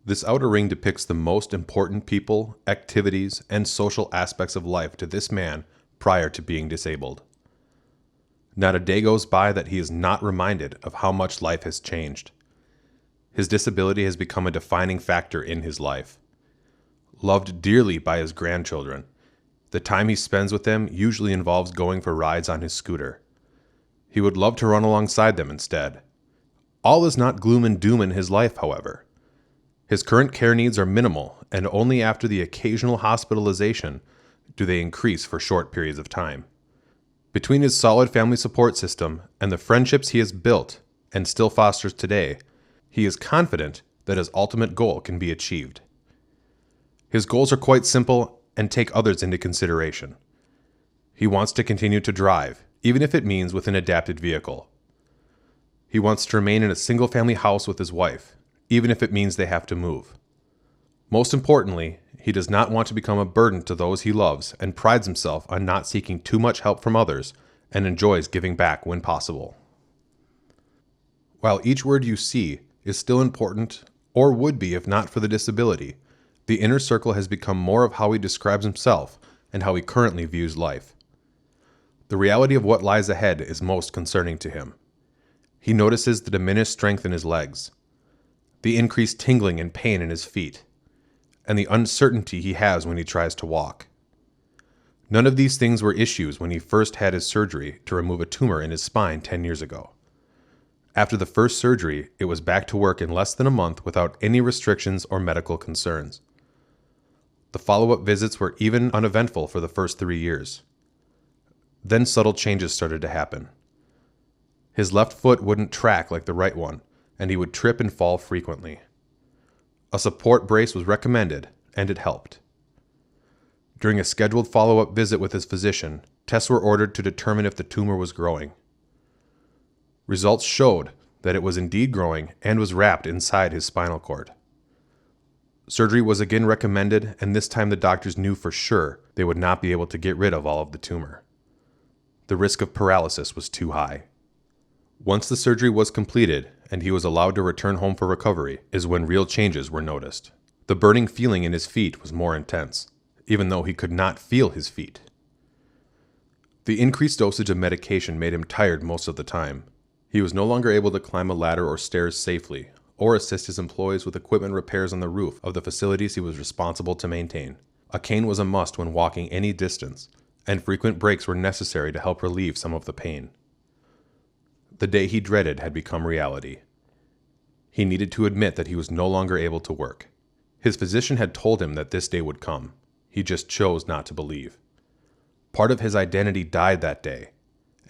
This outer ring depicts the most important people, activities, and social aspects of life to this man prior to being disabled. Not a day goes by that he is not reminded of how much life has changed. His disability has become a defining factor in his life. Loved dearly by his grandchildren, the time he spends with them usually involves going for rides on his scooter. He would love to run alongside them instead. All is not gloom and doom in his life, however. His current care needs are minimal, and only after the occasional hospitalization do they increase for short periods of time. Between his solid family support system and the friendships he has built and still fosters today, he is confident that his ultimate goal can be achieved. His goals are quite simple and take others into consideration. He wants to continue to drive, even if it means with an adapted vehicle. He wants to remain in a single-family house with his wife, even if it means they have to move. Most importantly, he does not want to become a burden to those he loves and prides himself on not seeking too much help from others and enjoys giving back when possible. While each word you see is still important, or would be if not for the disability, the inner circle has become more of how he describes himself and how he currently views life. The reality of what lies ahead is most concerning to him. He notices the diminished strength in his legs, the increased tingling and pain in his feet, and the uncertainty he has when he tries to walk. None of these things were issues when he first had his surgery to remove a tumor in his spine 10 years ago. After the first surgery, it was back to work in less than a month without any restrictions or medical concerns. The follow-up visits were even uneventful for the first 3 years. Then subtle changes started to happen. His left foot wouldn't track like the right one, and he would trip and fall frequently. A support brace was recommended, and it helped. During a scheduled follow-up visit with his physician, tests were ordered to determine if the tumor was growing. Results showed that it was indeed growing and was wrapped inside his spinal cord. Surgery was again recommended, and this time the doctors knew for sure they would not be able to get rid of all of the tumor. The risk of paralysis was too high. Once the surgery was completed and he was allowed to return home for recovery is when real changes were noticed. The burning feeling in his feet was more intense, even though he could not feel his feet. The increased dosage of medication made him tired most of the time. He was no longer able to climb a ladder or stairs safely, or assist his employees with equipment repairs on the roof of the facilities he was responsible to maintain. A cane was a must when walking any distance, and frequent breaks were necessary to help relieve some of the pain. The day he dreaded had become reality. He needed to admit that he was no longer able to work. His physician had told him that this day would come. He just chose not to believe. Part of his identity died that day,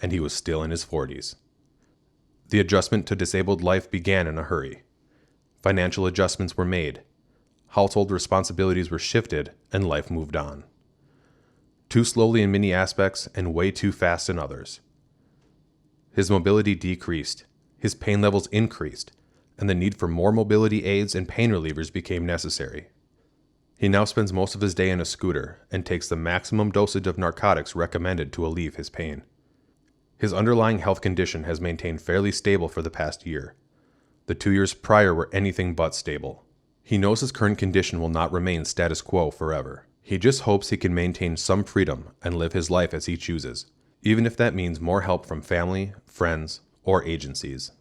and he was still in his 40s. The adjustment to disabled life began in a hurry. Financial adjustments were made. Household responsibilities were shifted, and life moved on. Too slowly in many aspects and way too fast in others. His mobility decreased, his pain levels increased, and the need for more mobility aids and pain relievers became necessary. He now spends most of his day in a scooter and takes the maximum dosage of narcotics recommended to alleviate his pain. His underlying health condition has maintained fairly stable for the past year. The 2 years prior were anything but stable. He knows his current condition will not remain status quo forever. He just hopes he can maintain some freedom and live his life as he chooses, even if that means more help from family, friends, or agencies.